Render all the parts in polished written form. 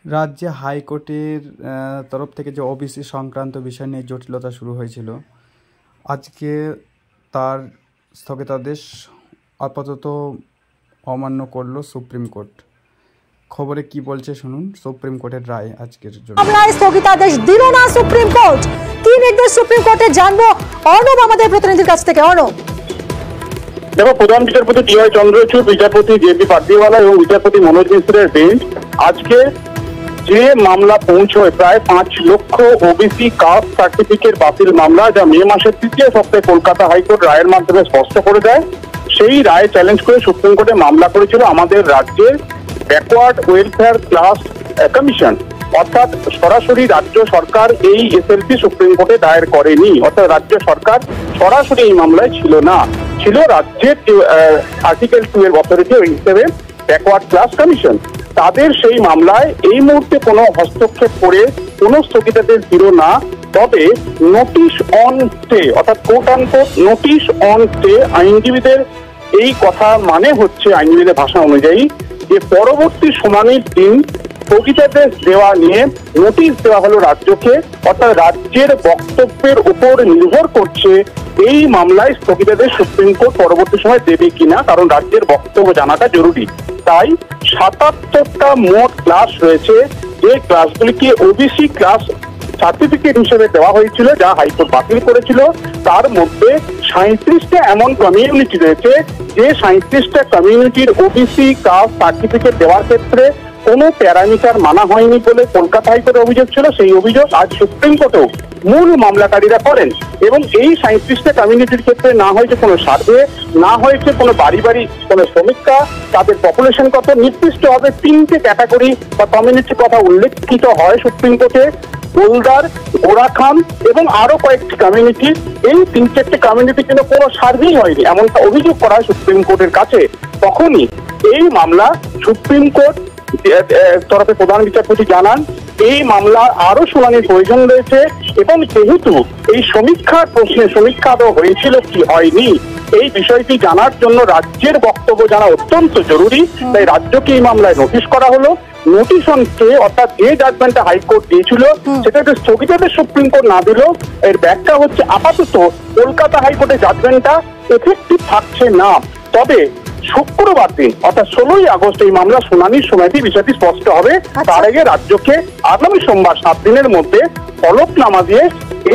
রাজ্যে হাইকোর্টের তরফ থেকে যে ওবিসি সংক্রান্ত বিষয় নিয়ে জটিলতা শুরু হয়েছিল, আজকে তার স্থগিতাদেশ আপাতত অমান্য করল সুপ্রিম কোর্ট। খবরে কি বলছে শুনুন সুপ্রিম কোর্টের রায় আজকের জন্য। মামলায় স্থগিতাদেশ দিল না সুপ্রিম কোর্ট। কি নির্দেশ সুপ্রিম কোর্টে জানবো অর্ণব আমাদের প্রতিনিধির কাছ থেকে। অর্ণব, দেখো, প্রধান বিচারপতি টি ওয়াই চন্দ্রচূড়, বিচারপতি জে.বি. পার্দিওয়ালা এবং বিচারপতি মনোজ মিশ্রের বেঞ্চ আজকে যে মামলা পৌঁছয় প্রায় 5 লক্ষ ওবিসি কাস্ট সার্টিফিকেট বাতিল মামলা, যা মে মাসের 3য় সপ্তাহে কলকাতা হাইকোর্ট রায়ের মাধ্যমে স্পষ্ট করে দেয়, সেই রায় চ্যালেঞ্জ করে সুপ্রিম কোর্টে মামলা করেছিল আমাদের রাজ্যের ব্যাকওয়ার্ড ওয়েলফেয়ার ক্লাস কমিশন। অর্থাৎ সরাসরি রাজ্য সরকার এই এসএলপি সুপ্রিম কোর্টে দায়ের করেনি, অর্থাৎ রাজ্য সরকার সরাসরি এই মামলায় ছিল না, ছিল রাজ্যের আর্টিকেল 12 অথরিটি হিসেবে ব্যাকওয়ার্ড ক্লাস কমিশন। তাদের সেই মামলায় এই মুহূর্তে কোনো হস্তক্ষেপ করে কোনো স্থগিতাদেশ দিল না। তবে নোটিশ অন স্টে, অর্থাৎ coat unquote notice on stay, আইনজীবীদের এই কথা মানে হচ্ছে আইনজীবীদের ভাষা অনুযায়ী যে পরবর্তী শুনানির দিন স্থগিতাদেশ দেওয়া নিয়ে নোটিশ দেওয়া হলো রাজ্যকে, অর্থাৎ রাজ্যের বক্তব্যের উপর নির্ভর করছে এই মামলায় স্থগিতাদেশ সুপ্রিম কোর্ট পরবর্তী সময় দেবে কিনা, কারণ রাজ্যের বক্তব্য জানাটা জরুরি। তাই 77টা মোট ক্লাস রয়েছে, যে ক্লাসগুলিকে ওবিসি ক্লাস সার্টিফিকেট হিসেবে দেওয়া হয়েছিল, যা হাইকোর্ট বাতিল করেছিল। তার মধ্যে 37টা এমন কমিউনিটি রয়েছে যে 37টা কমিউনিটির ওবিসি কাস্ট সার্টিফিকেট দেওয়ার ক্ষেত্রে কোনো প্যারামিটার মানা হয়নি বলে কলকাতা হাইকোর্টের অভিযোগ ছিল। সেই অভিযোগ আজ সুপ্রিম কোর্টেও মূল মামলাকারীরা করেন এবং এই 37টা কমিউনিটির ক্ষেত্রে না হয়েছে কোনো সার্ভে, না হয়েছে কোনো বাড়ি বাড়ি কোনো সমীক্ষা, তাদের পপুলেশন কত, নির্দিষ্টভাবে 3টে ক্যাটাগরি বা কমিউনিটির কথা উল্লেখিত হয় সুপ্রিম কোর্টে, গোলদার, গোরাখান এবং আরো কয়েকটি কমিউনিটি। এই 3-4টে কমিউনিটির জন্য কোনো সার্ভেই হয়নি এমনটা অভিযোগ করা হয় সুপ্রিম কোর্টের কাছে। তখনই এই মামলা সুপ্রিম কোর্ট তরফে প্রধান বিচারপতি জানান এই মামলা আরো শুনানির প্রয়োজন রয়েছে এবং যেহেতু এই সমীক্ষার প্রশ্নে সমীক্ষা হয়েছিল কি হয়নি এই বিষয়টি জানার জন্য রাজ্যের বক্তব্য জানা অত্যন্ত জরুরি, তাই রাজ্যকে এই মামলায় নোটিশ করা হলো। নোটিশ অন স্টে, অর্থাৎ যে জাজমেন্টটা হাইকোর্ট দিয়েছিল সেটাকে স্থগিতাদেশ সুপ্রিম কোর্ট না দিল। এর ব্যাখ্যা হচ্ছে আপাতত কলকাতা হাইকোর্টের জাজমেন্টটা এফেক্টিভ থাকছে না। তবে শুক্রবার দিন অর্থাৎ 16ই আগস্ট এই মামলা শুনানির সময়টি বিষয়টি স্পষ্ট হবে। তার আগে রাজ্যকে আগামী সোমবার 7 দিনের মধ্যে হলফনামা দিয়ে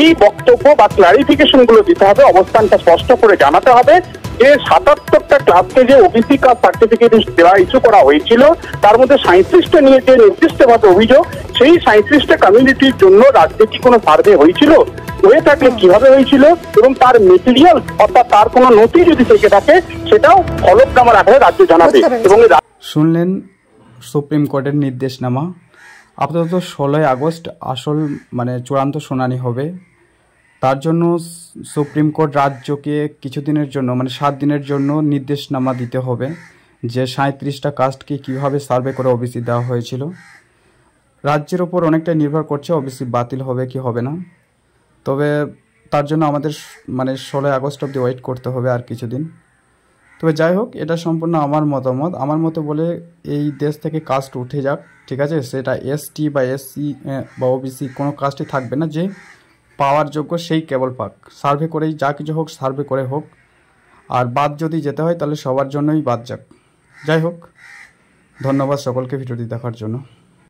এই বক্তব্য বা ক্লারিফিকেশন গুলো দিতে হবে, অবস্থানটা স্পষ্ট করে জানাতে হবে যে 77টা ক্লাসকে যে ওবিসি কাস্ট সার্টিফিকেট দেওয়া ইস্যু করা হয়েছিল তার মধ্যে 37টা নিয়ে যে নির্দিষ্টভাবে অভিযোগ, সেই 37টা কমিউনিটির জন্য রাজ্যে কি কোনো সার্ভে হয়েছিল, হয়ে থাকলে কিভাবে হয়েছিল এবং তার মেটেরিয়াল অর্থাৎ তার কোনো নথি যদি থেকে থাকে সেটাও হলফনামার আকারে রাজ্য জানাবে। এবং শুনলেন সুপ্রিম কোর্টের নির্দেশনামা। আপাতত 16ই আগস্ট আসল চূড়ান্ত শুনানি হবে। তার জন্য সুপ্রিম কোর্ট রাজ্যকে কিছুদিনের জন্য 7 দিনের জন্য নির্দেশনামা দিতে হবে যে 37টা কাস্টকে কীভাবে সার্ভে করে ওবিসি দেওয়া হয়েছিল। রাজ্যের ওপর অনেকটা নির্ভর করছে ওবিসি বাতিল হবে কি হবে না। তবে তার জন্য আমাদের 16ই আগস্ট অবধি ওয়েট করতে হবে আর কিছুদিন। তবে যাই হোক, এটা সম্পূর্ণ আমার মতামত। আমার মতো বলে এই দেশ থেকে কাস্ট উঠে যাক, ঠিক আছে, সেটা এসটি বা এসসি বা ওবিসি কোনো কাস্টই থাকবে না, যে পাওয়ার যোগ্য সেই কেবল পাক, সার্ভে করেই যা কিছু হোক সার্ভে করে হোক। আর বাদ যদি যেতে হয় তাহলে সবার জন্যই বাদ যাক। যাই হোক, ধন্যবাদ সকলকে ভিডিওটি দেখার জন্য।